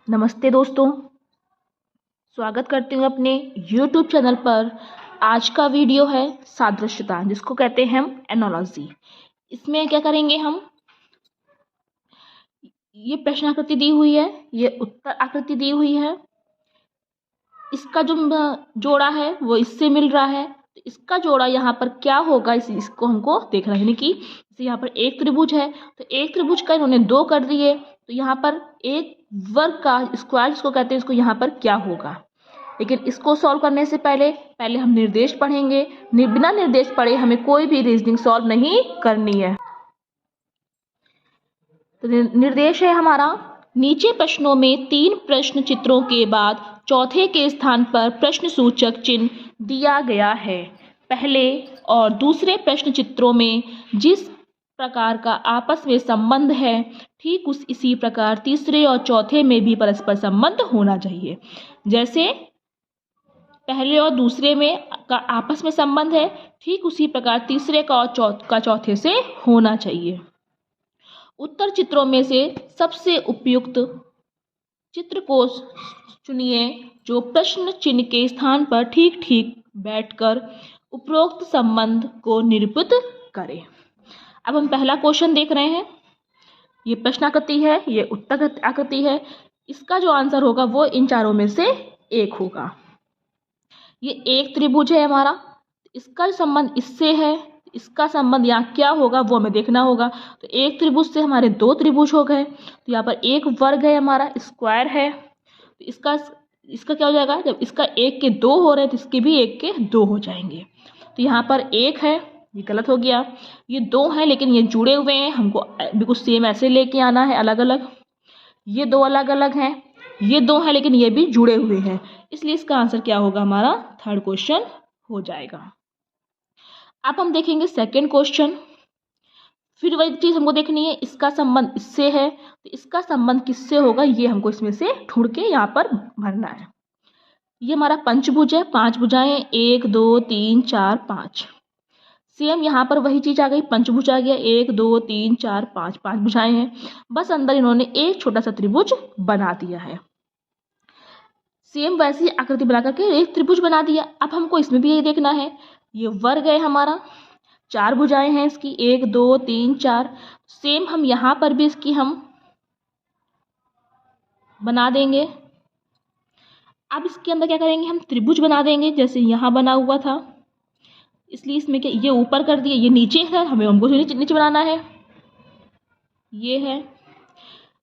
नमस्ते दोस्तों, स्वागत करती हूँ अपने YouTube चैनल पर। आज का वीडियो है सादृश्यता, जिसको कहते हैं हम एनोलॉजी। इसमें क्या करेंगे हम, ये प्रश्न आकृति दी हुई है, ये उत्तर आकृति दी हुई है, इसका जो जोड़ा है वो इससे मिल रहा है, तो इसका जोड़ा यहाँ पर क्या होगा इसको हमको देखना है। यानी कि जैसे यहाँ पर एक त्रिभुज है, तो एक त्रिभुज का इन्होंने दो कर दिए, तो यहाँ पर एक वर्ग का स्क्वायर जिसको कहते हैं, इसको यहाँ पर क्या होगा। लेकिन इसको सॉल्व करने से पहले हम निर्देश पढ़ेंगे। बिना निर्देश पढ़े हमें कोई भी रीजनिंग सॉल्व नहीं करनी है। तो निर्देश है हमारा, नीचे प्रश्नों में 3 प्रश्न चित्रों के बाद चौथे के स्थान पर प्रश्न सूचक चिन्ह दिया गया है। पहले और दूसरे प्रश्न चित्रों में जिस प्रकार का आपस में संबंध है, ठीक इसी प्रकार तीसरे और चौथे में भी परस्पर संबंध होना चाहिए। जैसे पहले और दूसरे में का आपस में संबंध है, ठीक उसी प्रकार तीसरे का और चौथे से होना चाहिए। उत्तर चित्रों में से सबसे उपयुक्त चित्र को चुनिए जो प्रश्न चिन्ह के स्थान पर ठीक ठीक बैठकर उपरोक्त संबंध को निरूपित करे। अब हम पहला क्वेश्चन देख रहे हैं। ये प्रश्न आकृति है, ये उत्तर आकृति है। इसका जो आंसर होगा वो इन चारों में से एक होगा। ये एक त्रिभुज है हमारा, इसका संबंध इससे है, इसका संबंध यहाँ क्या होगा वो हमें देखना होगा। तो एक त्रिभुज से हमारे 2 त्रिभुज हो गए, तो यहाँ पर एक वर्ग है हमारा, स्क्वायर है। तो इसका क्या हो जाएगा, जब इसका 1 के 2 हो रहे हैं तो इसके भी 1 के 2 हो जाएंगे। तो यहाँ पर 1 है, ये गलत हो गया। ये 2 है लेकिन ये जुड़े हुए हैं, हमको बिल्कुल सेम ऐसे लेके आना है अलग अलग। ये 2 अलग अलग हैं, ये 2 है लेकिन ये भी जुड़े हुए हैं, इसलिए इसका आंसर क्या होगा हमारा, थर्ड क्वेश्चन हो जाएगा। अब हम देखेंगे सेकंड क्वेश्चन। फिर वही चीज हमको देखनी है, इसका संबंध इससे है तो इसका संबंध किससे होगा, ये हमको इसमें से ढूंढ के यहाँ पर भरना है। ये हमारा पंचभुज है, 5 भुजाएं, 1 2 3 4 5। सेम यहाँ पर वही चीज आ गई, पंचभुज आ गया, 1 2 3 4 5, 5 भुजाएं हैं, बस अंदर इन्होंने एक छोटा सा त्रिभुज बना दिया है। सेम वैसी आकृति बना करके एक त्रिभुज बना दिया। अब हमको इसमें भी यही देखना है, ये वर्ग है हमारा, 4 भुजाएं हैं इसकी, 1 2 3 4। सेम हम यहाँ पर भी इसकी हम बना देंगे। अब इसके अंदर क्या करेंगे, हम त्रिभुज बना देंगे जैसे यहाँ बना हुआ था। इसलिए इसमें क्या, ये ऊपर कर दिए, ये नीचे है, हमको नीचे बनाना है। ये है,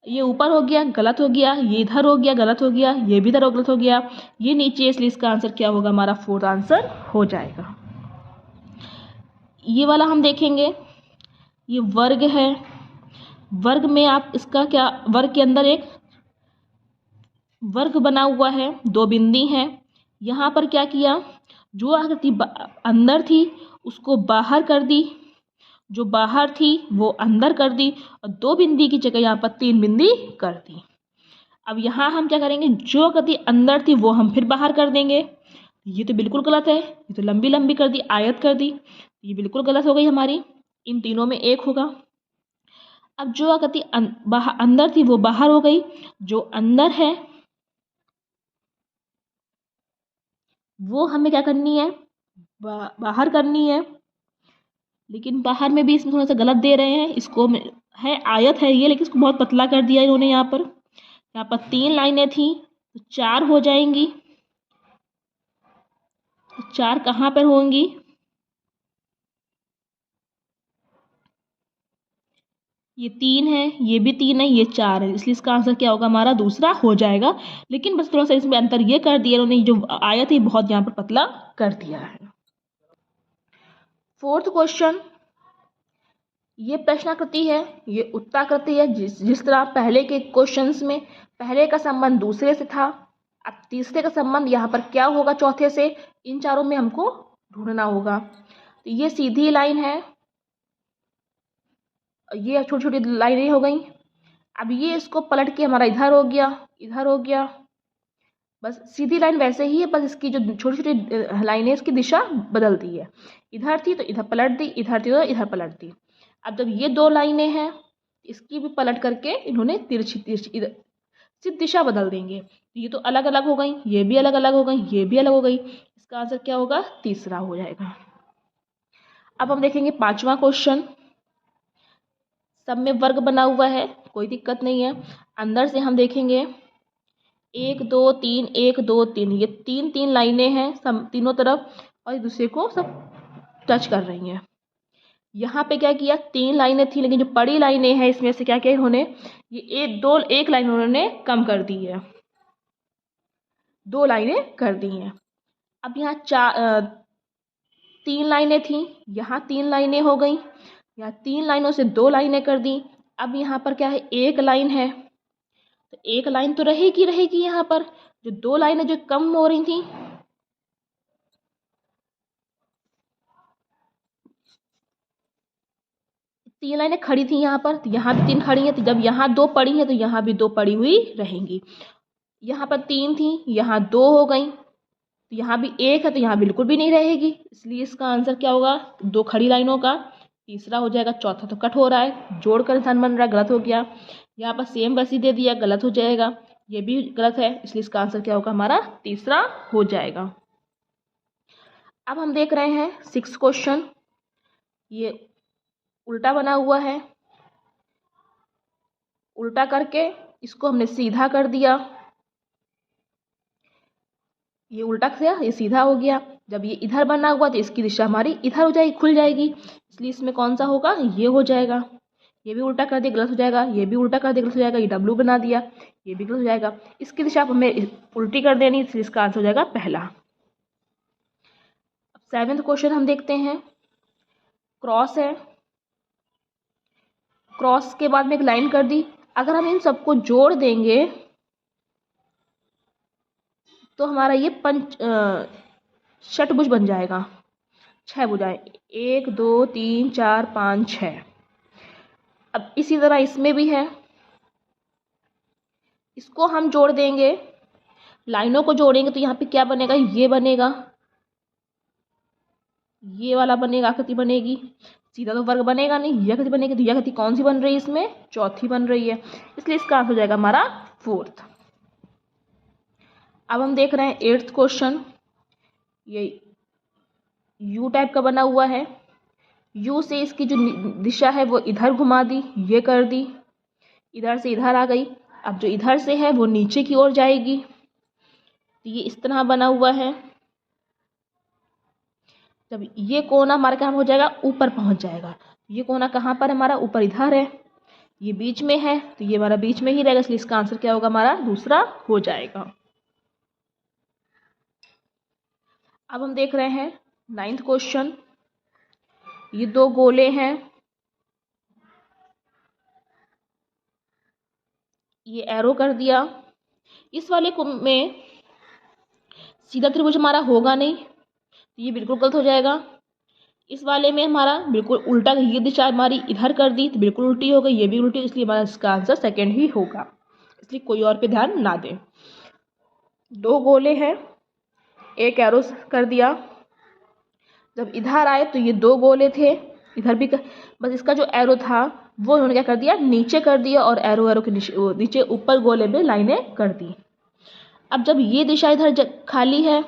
ये ऊपर हो गया, गलत हो गया, ये इधर हो गया, गलत हो गया, ये भी इधर गलत हो गया, ये नीचे, इसलिए इसका आंसर क्या होगा, हमारा फोर्थ आंसर हो जाएगा। ये वाला हम देखेंगे, ये वर्ग है, वर्ग में आप इसका क्या, वर्ग के अंदर एक वर्ग बना हुआ है, 2 बिंदी हैं। यहाँ पर क्या किया, जो आकृति अंदर थी उसको बाहर कर दी, जो बाहर थी वो अंदर कर दी, और 2 बिंदी की जगह यहाँ पर 3 बिंदी कर दी। अब यहाँ हम क्या करेंगे, जो आकृति अंदर थी वो हम फिर बाहर कर देंगे। ये तो बिल्कुल गलत है, ये तो लंबी लंबी कर दी, आयत कर दी, ये बिल्कुल गलत हो गई हमारी। इन तीनों में एक होगा। अब जो आकृति अंदर थी वो बाहर हो गई, जो अंदर है वो हमें क्या करनी है, बाहर करनी है। लेकिन बाहर में भी इसमें थोड़ा सा गलत दे रहे हैं, इसको है आयत है ये, लेकिन इसको बहुत पतला कर दिया इन्होंने। यहाँ पर 3 लाइनें थी तो 4 हो जाएंगी। 4 कहाँ पर होंगी, ये 3 है, ये भी 3 है, ये 4 है, इसलिए इसका आंसर क्या होगा, हमारा दूसरा हो जाएगा। लेकिन बस थोड़ा सा इसमें अंतर ये कर दिया इन्होंने, जो आयत है बहुत यहाँ पर पतला कर दिया है। फोर्थ क्वेश्चन, ये प्रश्नाकृति है, ये उत्तराकृति है। जिस तरह पहले के क्वेश्चंस में पहले का संबंध दूसरे से था, अब तीसरे का संबंध यहाँ पर क्या होगा चौथे से, इन चारों में हमको ढूंढना होगा। तो ये सीधी लाइन है, ये छोटी छोटी लाइनें हो गई। अब ये इसको पलट के हमारा इधर हो गया, इधर हो गया, बस सीधी लाइन वैसे ही है, बस इसकी जो छोटी छोटी लाइनें इसकी दिशा बदल दी है, इधर थी तो इधर पलट दी, इधर थी तो इधर पलट दी। अब जब ये 2 लाइनें हैं, इसकी भी पलट करके इन्होंने तिरछी तिरछी सिर्फ दिशा बदल देंगे। तो ये तो अलग अलग हो गई, ये भी अलग अलग हो गई, ये भी अलग हो गई। इसका आंसर क्या होगा? तीसरा हो जाएगा। अब हम देखेंगे 5वां क्वेश्चन। सब में वर्ग बना हुआ है, कोई दिक्कत नहीं है। अंदर से हम देखेंगे 1 2 3 1 2 3, ये तीन तीन लाइनें हैं सब तीनों तरफ, और एक दूसरे को सब टच कर रही हैं। यहाँ पे क्या किया, 3 लाइनें थी, लेकिन जो बड़ी लाइनें हैं इसमें से क्या किया इन्होंने, ये एक लाइन उन्होंने कम कर दी है, 2 लाइनें कर दी हैं। अब यहाँ 3 लाइनें थी, यहाँ 3 लाइनें हो गई, यहाँ 3 लाइनों से 2 लाइनें कर दी। अब यहाँ पर क्या है, 1 लाइन है, तो 1 लाइन तो रहेगी यहाँ पर। जो 2 लाइनें जो कम हो रही थी, तीन लाइनें खड़ी थी यहाँ पर, तो यहाँ भी 3 खड़ी हैं, तो जब यहाँ 2 पड़ी हैं तो यहाँ भी 2 पड़ी हुई रहेंगी। यहाँ पर 3 थी, यहाँ 2 हो गई, तो यहाँ भी 1 है, तो यहाँ बिल्कुल भी नहीं रहेगी। इसलिए इसका आंसर क्या होगा, 2 खड़ी लाइनों का तीसरा हो जाएगा। चौथा तो कट हो रहा है, जोड़कर निशान बन रहा है, गलत हो गया। यहाँ पर सेम वैसी दे दिया, गलत हो जाएगा, ये भी गलत है। इसलिए इसका आंसर क्या होगा, हमारा तीसरा हो जाएगा। अब हम देख रहे हैं 6 क्वेश्चन। ये उल्टा बना हुआ है, उल्टा करके इसको हमने सीधा कर दिया। ये उल्टा किया, ये सीधा हो गया। जब ये इधर बना हुआ तो इसकी दिशा हमारी इधर हो जाएगी, खुल जाएगी। इसलिए इसमें कौन सा होगा, ये हो जाएगा। ये भी उल्टा कर दिया, गलत हो जाएगा। ये भी उल्टा कर दिया, गलत हो जाएगा। ये डब्लू बना दिया, ये भी गलत हो जाएगा। इसकी दिशा हमें उल्टी कर देनी, इसलिए इसका आंसर हो जाएगा पहला। अब 7वां क्वेश्चन हम देखते हैं। क्रॉस है, क्रॉस के बाद में एक लाइन कर दी। अगर हम इन सबको जोड़ देंगे तो हमारा ये षटभुज बन जाएगा, 6 भुजाएं, 1 2 3 4 5 6। अब इसी तरह इसमें भी है, इसको हम जोड़ देंगे, लाइनों को जोड़ेंगे तो यहाँ पे क्या बनेगा, ये बनेगा, ये वाला बनेगा, आकृति बनेगी। सीधा तो वर्ग बनेगा नहीं, यह आकृति बनेगी। तो यह आकृति कौन सी बन रही है, इसमें चौथी बन रही है। इसलिए इसका आंसर हो जाएगा हमारा 4th। अब हम देख रहे हैं 8th क्वेश्चन। ये यू टाइप का बना हुआ है, यू से इसकी जो दिशा है वो इधर घुमा दी, ये कर दी, इधर से इधर आ गई। अब जो इधर से है वो नीचे की ओर जाएगी, तो ये इस तरह बना हुआ है। जब ये कोना हमारा क्या हो जाएगा, ऊपर पहुंच जाएगा। ये कोना कहाँ पर हमारा, ऊपर इधर है, ये बीच में है, तो ये हमारा बीच में ही रहेगा। इसलिए इसका आंसर क्या होगा, हमारा दूसरा हो जाएगा। अब हम देख रहे हैं 9th क्वेश्चन। ये 2 गोले हैं, ये एरो कर दिया। इस वाले को में सीधा त्रिभुज हमारा होगा नहीं, तो ये बिल्कुल गलत हो जाएगा। इस वाले में हमारा बिल्कुल उल्टा, ये दिशा हमारी इधर कर दी तो बिल्कुल उल्टी हो गई, ये भी उल्टी। इसलिए हमारा इसका आंसर 2nd ही होगा। इसलिए कोई और पे ध्यान ना दें। 2 गोले हैं, एक एरो कर दिया। जब इधर आए तो ये 2 गोले थे, इधर भी बस इसका जो एरो था वो उन्होंने क्या कर दिया, नीचे कर दिया, और एरो के नीचे ऊपर गोले में लाइनें कर दी। अब जब ये दिशा इधर खाली है,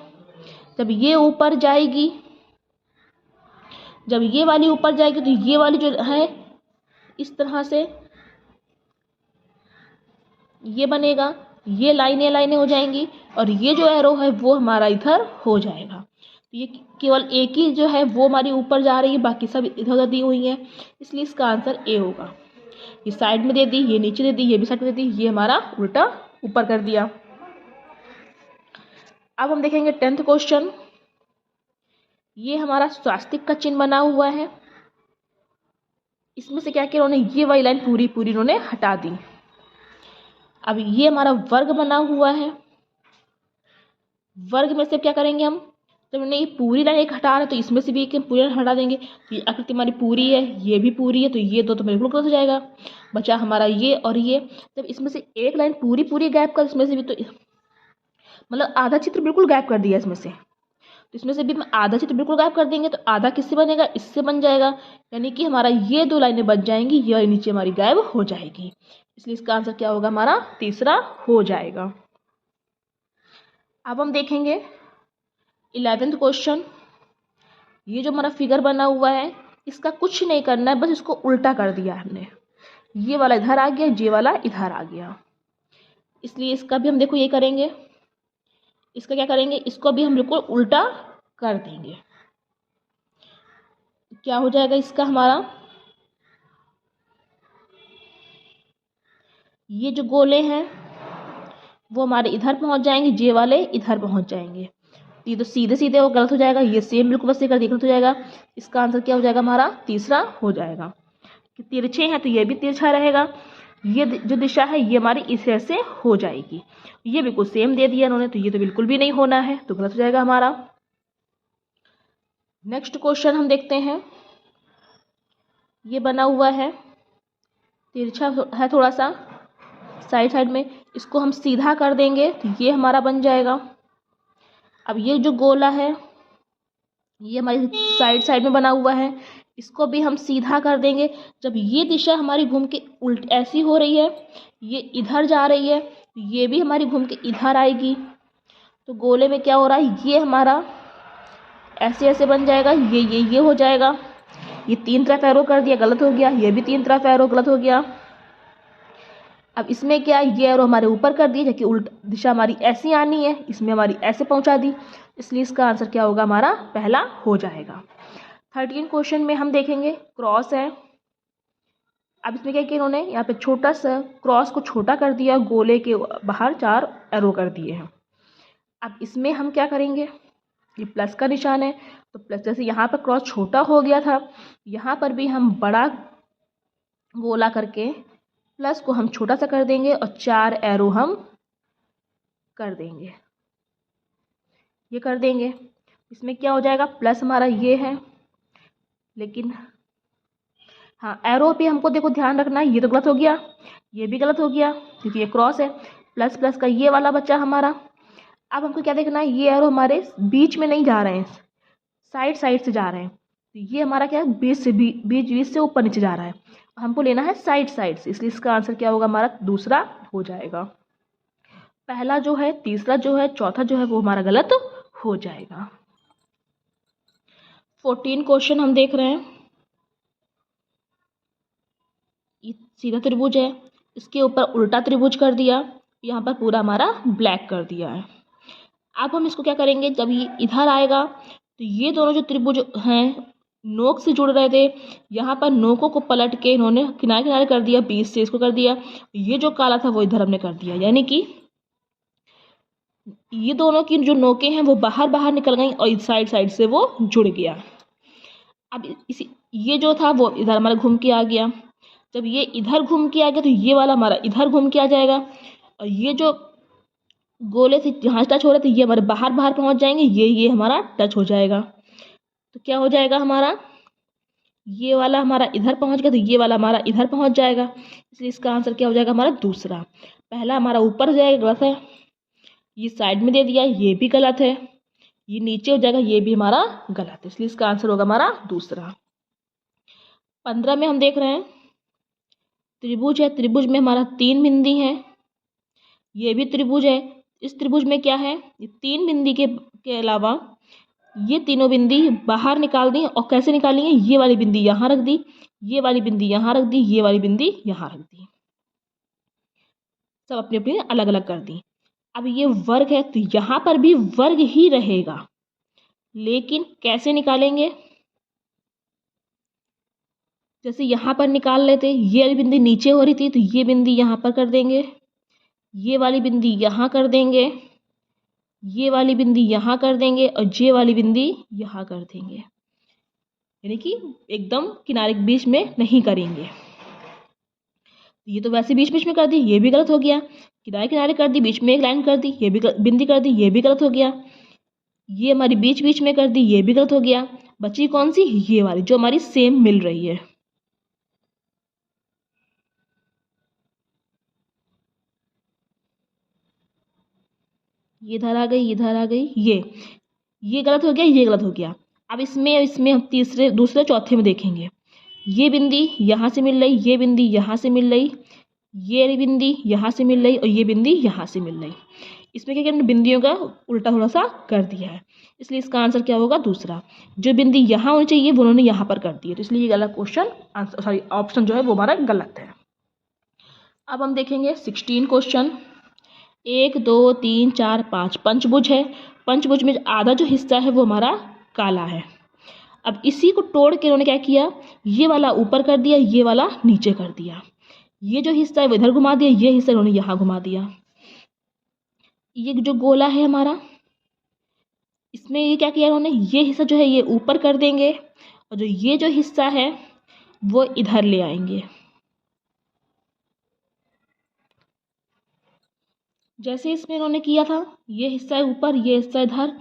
जब ये ऊपर जाएगी, जब ये वाली ऊपर जाएगी तो ये वाली जो है इस तरह से ये बनेगा, ये लाइनें हो जाएंगी, और ये जो एरो है वो हमारा इधर हो जाएगा। तो ये केवल एक ही जो है वो हमारी ऊपर जा रही है, बाकी सब इधर उधर दी हुई हैं। इसलिए इसका आंसर ए होगा। ये साइड में दे दी, ये नीचे दे दी, ये भी साइड में दे दी, ये हमारा उल्टा ऊपर कर दिया। अब हम देखेंगे 10th क्वेश्चन। ये हमारा स्वास्तिक का चिन्ह बना हुआ है। इसमें से क्या किया उन्होंने, ये वाली लाइन पूरी उन्होंने हटा दी। अब ये हमारा वर्ग बना हुआ है, वर्ग में से क्या करेंगे हम, जब हमने ये पूरी लाइन एक हटा रहे तो इसमें से भी एक पूरी लाइन हटा देंगे। तो ये आकृति हमारी पूरी है, ये भी पूरी है, तो ये 2 तो बिल्कुल गलत हो जाएगा। बचा हमारा ये और ये। जब इसमें से एक लाइन पूरी गायब कर, इसमें से भी तो मतलब आधा चित्र बिल्कुल गायब कर दिया इसमें से, तो इसमें से भी आधा चित्र बिल्कुल गायब कर देंगे, तो आधा किससे बनेगा, इससे बन जाएगा। यानी कि हमारा ये 2 लाइनें बच जाएंगी, ये नीचे हमारी गायब हो जाएगी। इसलिए इसका आंसर क्या होगा हमारा तीसरा हो जाएगा। अब हम देखेंगे 11th क्वेश्चन। ये जो हमारा फिगर बना हुआ है इसका कुछ नहीं करना है, बस इसको उल्टा कर दिया हमने। ये वाला इधर आ गया, ये वाला इधर आ गया, इसलिए इसका भी हम देखो ये करेंगे। इसका क्या करेंगे, इसको भी हम बिल्कुल उल्टा कर देंगे। क्या हो जाएगा इसका हमारा, ये जो गोले हैं वो हमारे इधर पहुंच जाएंगे, ये वाले इधर पहुंच जाएंगे। ये तो सीधे सीधे वो गलत हो जाएगा, ये सेम बिल्कुल वैसे कर दिया गलत हो जाएगा। इसका आंसर क्या हो जाएगा हमारा तीसरा हो जाएगा। कि तिरछे हैं तो ये भी तिरछा रहेगा, ये जो दिशा है ये हमारी इस तरह से हो जाएगी। ये बिल्कुल सेम दे दिया उन्होंने, तो ये तो बिल्कुल भी नहीं होना है, तो गलत हो जाएगा हमारा। नेक्स्ट क्वेश्चन हम देखते हैं। ये बना हुआ है, तिरछा है थोड़ा सा साइड में, इसको हम सीधा कर देंगे तो ये हमारा बन जाएगा। अब ये जो गोला है ये हमारी साइड में बना हुआ है, इसको भी हम सीधा कर देंगे। जब ये दिशा हमारी घूम के उल्ट ऐसी हो रही है, ये इधर जा रही है, ये भी हमारी घूम के इधर आएगी। तो गोले में क्या हो रहा है, ये हमारा ऐसे ऐसे बन जाएगा, ये हो जाएगा। ये 3 तरफ एरो कर दिया, गलत हो गया। ये भी 3 तरफ एरो, गलत हो गया। अब इसमें क्या, ये एरो हमारे ऊपर कर दिए, जबकि उल्ट दिशा हमारी ऐसी आनी है, इसमें हमारी ऐसे पहुंचा दी, इसलिए इसका आंसर क्या होगा हमारा पहला हो जाएगा। 13 क्वेश्चन में हम देखेंगे क्रॉस है। अब इसमें क्या किया इन्होंने, यहाँ पे छोटा सा क्रॉस को छोटा कर दिया, गोले के बाहर 4 एरो कर दिए हैं। अब इसमें हम क्या करेंगे, ये प्लस का निशान है, तो प्लस जैसे यहाँ पर क्रॉस छोटा हो गया था, यहाँ पर भी हम बड़ा गोला करके प्लस को हम छोटा सा कर देंगे और 4 एरो हम कर देंगे, ये कर देंगे। इसमें क्या हो जाएगा, प्लस हमारा ये है, लेकिन हाँ एरो पे हमको देखो ध्यान रखना है, ये तो गलत हो गया, ये भी गलत हो गया क्योंकि ये क्रॉस है। प्लस प्लस का ये वाला बच्चा हमारा। अब हमको क्या देखना है, ये एरो हमारे बीच में नहीं जा रहे हैं, साइड से जा रहे हैं, तो ये हमारा क्या है बीच से ऊपर नीचे जा रहा है, हमको लेना है साइड से, इसलिए इसका आंसर क्या होगा हमारा दूसरा हो जाएगा। पहला जो है, तीसरा जो है, चौथा जो है वो हमारा गलत हो जाएगा। 14 क्वेश्चन हम देख रहे हैं। ये सीधा त्रिभुज है, इसके ऊपर उल्टा त्रिभुज कर दिया, यहाँ पर पूरा हमारा ब्लैक कर दिया है। अब हम इसको क्या करेंगे, जब ये इधर आएगा तो ये दोनों जो त्रिभुज हैं नोक से जुड़ रहे थे, यहाँ पर नोकों को पलट के इन्होंने किनारे किनारे कर दिया, बीच से इसको कर दिया, ये जो काला था वो इधर हमने कर दिया, यानी कि ये दोनों की जो नोकें हैं वो बाहर निकल गई और साइड से वो जुड़ गया। अब इसी ये जो था वो इधर हमारा घूम के आ गया, जब ये इधर घूम के आ गया तो ये वाला हमारा इधर घूम के आ जाएगा, और ये जो गोले से जहाँ टच हो रहे थे ये हमारे बाहर पहुँच जाएंगे, ये हमारा टच हो जाएगा। तो क्या हो जाएगा हमारा, ये वाला हमारा इधर पहुँच गया तो ये वाला हमारा इधर पहुँच जाएगा, इसलिए इसका आंसर क्या हो जाएगा हमारा दूसरा। पहला हमारा ऊपर जाएगा, गलत है। ये साइड में दे दिया, ये भी गलत है। ये नीचे हो जाएगा, ये भी हमारा गलत है, इसलिए इसका आंसर होगा हमारा दूसरा। 15 में हम देख रहे हैं त्रिभुज है, त्रिभुज में हमारा 3 बिंदी हैं, ये भी त्रिभुज है। इस त्रिभुज में क्या है, ये 3 बिंदी के अलावा ये तीनों बिंदी बाहर निकाल दी, और कैसे निकाली है, ये वाली बिंदी यहाँ रख दी, ये वाली बिंदी यहाँ रख दी, ये वाली बिंदी यहाँ रख दी, सब अपनी अपनी अलग अलग कर दी। अब ये वर्ग है तो यहाँ पर भी वर्ग ही रहेगा, लेकिन कैसे निकालेंगे, जैसे यहाँ पर निकाल लेते, ये वाली बिंदी नीचे हो रही थी तो ये बिंदी यहाँ पर कर देंगे, ये वाली बिंदी यहाँ कर देंगे, ये वाली बिंदी यहाँ कर देंगे, और ये वाली बिंदी यहाँ कर देंगे, यानी कि एकदम किनारे के बीच में नहीं करेंगे। ये तो वैसे बीच में कर दी, ये भी गलत हो गया। किनारे किनारे कर दी, बीच में एक लाइन कर दी, ये भी बिंदी कर दी, ये भी गलत हो गया। ये हमारी बीच में कर दी, ये भी गलत हो गया। बची कौन सी, ये वाली जो हमारी सेम मिल रही है। ये इधर आ गई, इधर आ गई, ये गलत हो गया, ये गलत हो गया। अब इसमें हम दूसरे चौथे में देखेंगे, ये बिंदी यहाँ से मिल रही, ये बिंदी यहाँ से मिल रही, ये बिंदी यहाँ से मिल रही और ये बिंदी यहाँ से मिल रही। इसमें क्या किया हमने, बिंदियों का उल्टा थोड़ा सा कर दिया है, इसलिए इसका आंसर क्या होगा, दूसरा। जो बिंदी यहाँ होनी चाहिए वो उन्होंने यहाँ पर कर दी है, तो इसलिए ये गलत क्वेश्चन आंसर, सॉरी ऑप्शन जो है वो हमारा गलत है। अब हम देखेंगे 16 क्वेश्चन। 1 2 3 4 5 पंचभुज है। पंचभुज में आधा जो हिस्सा है वो हमारा काला है। अब इसी को तोड़ के उन्होंने क्या किया, ये वाला ऊपर कर दिया, ये वाला नीचे कर दिया। ये जो हिस्सा है वो इधर घुमा दिया, ये हिस्सा उन्होंने यहाँ घुमा दिया। ये जो गोला है हमारा, इसमें ये क्या किया उन्होंने, ये हिस्सा जो है ये ऊपर कर देंगे और जो ये जो हिस्सा है वो इधर ले आएंगे। जैसे इसमें इन्होंने किया था, ये हिस्सा है ऊपर, ये हिस्सा इधर,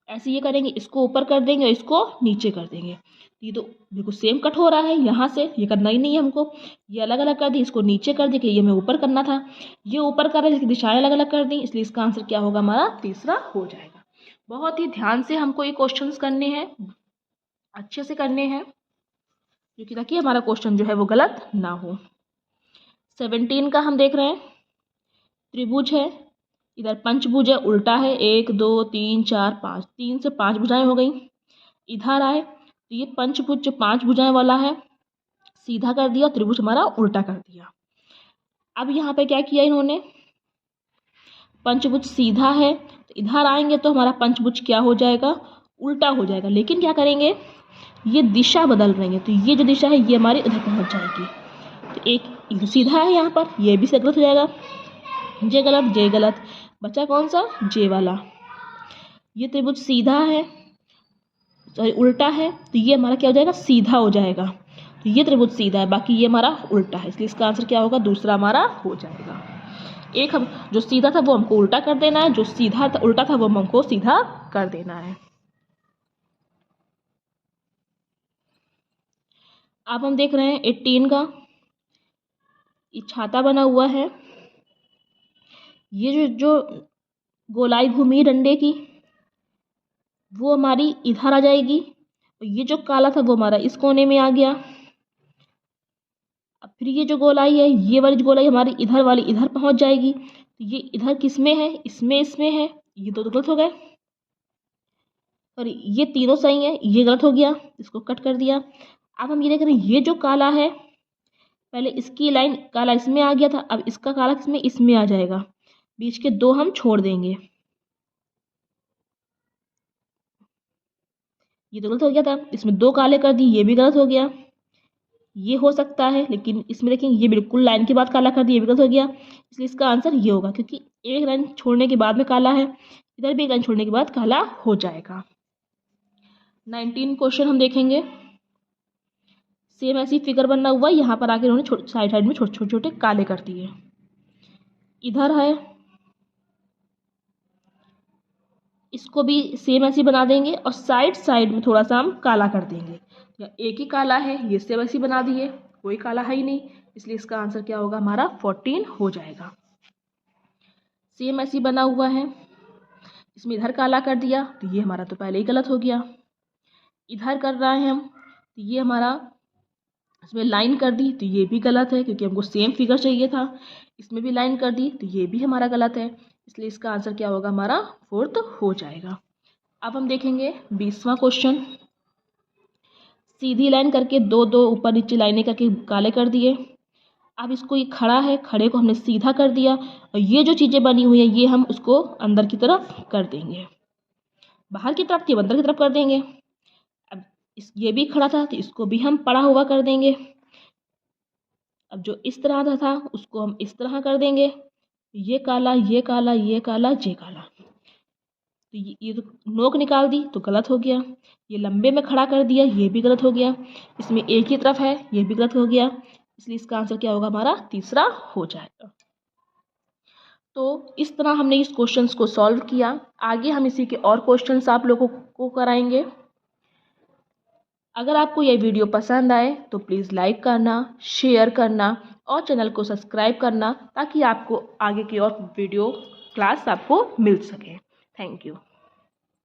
ऐसे ये करेंगे, इसको ऊपर कर देंगे और इसको नीचे कर देंगे। ये तो बिल्कुल सेम कट हो रहा है, यहाँ से ये करना ही नहीं है हमको, ये अलग अलग कर दी, इसको नीचे कर दी कि ये हमें ऊपर करना था, ये ऊपर कर रहे हैं, इसकी दिशाएं अलग अलग कर दी, इसलिए इसका आंसर क्या होगा हमारा, तीसरा हो जाएगा। बहुत ही ध्यान से हमको ये क्वेश्चंस करने हैं, अच्छे से करने हैं, क्योंकि ताकि हमारा क्वेश्चन जो है वो गलत ना हो। 17 का हम देख रहे हैं, त्रिभुज है, इधर पंचभुज है, उल्टा है, 1 2 3 4 5, 3 से 5 भुजाएं हो गई। इधर आए तो ये पंचभुज जो 5 भुजाएं वाला है सीधा कर दिया, त्रिभुज हमारा उल्टा कर दिया। अब यहाँ पे क्या किया इन्होंने, पंचभुज सीधा है तो इधर आएंगे तो हमारा पंचभुज क्या हो जाएगा, उल्टा हो जाएगा। लेकिन क्या करेंगे, ये दिशा बदल रही है, तो ये जो दिशा है ये हमारी इधर पहुँच जाएगी। तो एक सीधा है यहाँ पर, ये भी गलत हो जाएगा, जे गलत, जे गलत, बचा कौन सा, जे वाला। ये त्रिभुज सीधा है, सॉरी उल्टा है, तो ये हमारा क्या हो जाएगा, सीधा हो जाएगा। तो ये त्रिभुज सीधा है, बाकी ये हमारा उल्टा है, इसलिए इसका आंसर क्या होगा, दूसरा हमारा हो जाएगा। एक हम जो सीधा था वो हमको उल्टा कर देना है, जो सीधा था उल्टा था वो हमको सीधा कर देना है। अब हम देख रहे हैं 18 का, ये छाता बना हुआ है, ये जो गोलाई भूमि डंडे की वो हमारी इधर आ जाएगी, और ये जो काला था वो हमारा इस कोने में आ गया। अब फिर ये जो गोलाई है, ये वाली गोलाई हमारी इधर वाली इधर पहुंच जाएगी, तो ये इधर किस में है, इसमें, इसमें है, ये तो गलत हो गए, और ये तीनों सही है, ये गलत हो गया, इसको कट कर दिया। अब हम ये देख रहे हैं, ये जो काला है, पहले इसकी लाइन काला इसमें आ गया था, अब इसका काला किसमें, इसमें आ जाएगा, बीच के दो हम छोड़ देंगे, ये तो गलत हो गया था, इसमें दो काले कर दिए, ये भी गलत हो गया। ये हो सकता है, लेकिन इसमें देखेंगे ये बिल्कुल लाइन के बाद काला कर दिया, ये भी गलत हो गया, इसलिए इसका आंसर ये होगा, क्योंकि एक लाइन छोड़ने के बाद में काला है, इधर भी एक लाइन छोड़ने के बाद काला हो जाएगा। 19 क्वेश्चन हम देखेंगे, सेम ऐसी फिगर बनना हुआ, यहाँ पर आके उन्होंने साइड साइड में छोटे छोटे छोटे काले कर दिए। इधर है, इसको भी सेम ऐसी बना देंगे और साइड साइड में थोड़ा सा हम काला कर देंगे, या एक ही काला है, ये सेम ऐसी बना दिए, कोई काला है ही नहीं, इसलिए इसका आंसर क्या होगा हमारा 14 हो जाएगा। सेम ऐसी बना हुआ है, इसमें इधर काला कर दिया, तो ये हमारा तो पहले ही गलत हो गया। इधर कर रहे हैं हम, तो ये हमारा इसमें लाइन कर दी, तो ये भी गलत है, क्योंकि हमको सेम फिगर चाहिए था। इसमें भी लाइन कर दी, तो ये भी हमारा गलत है, इसलिए इसका आंसर क्या होगा हमारा 4th हो जाएगा। अब हम देखेंगे 20वां क्वेश्चन, सीधी लाइन करके दो दो ऊपर नीचे लाइनें करके काले कर दिए। अब इसको, ये खड़ा है, खड़े को हमने सीधा कर दिया, और ये जो चीज़ें बनी हुई हैं ये हम उसको अंदर की तरफ कर देंगे, बाहर की तरफ थी अंदर की तरफ कर देंगे। अब ये भी खड़ा था तो इसको भी हम पड़ा हुआ कर देंगे। अब जो इस तरह का था उसको हम इस तरह कर देंगे, ये काला, ये काला, ये काला, ये काला। तो ये तो नोक निकाल दी तो गलत हो गया, ये लंबे में खड़ा कर दिया, ये भी गलत हो गया, इसमें एक ही तरफ है, ये भी गलत हो गया, इसलिए इसका आंसर क्या होगा हमारा तीसरा हो जाएगा। तो इस तरह हमने इस क्वेश्चंस को सॉल्व किया। आगे हम इसी के और क्वेश्चंस आप लोगों को कराएंगे। अगर आपको यह वीडियो पसंद आए तो प्लीज़ लाइक करना, शेयर करना और चैनल को सब्सक्राइब करना, ताकि आपको आगे की और वीडियो क्लास आपको मिल सके। Thank you.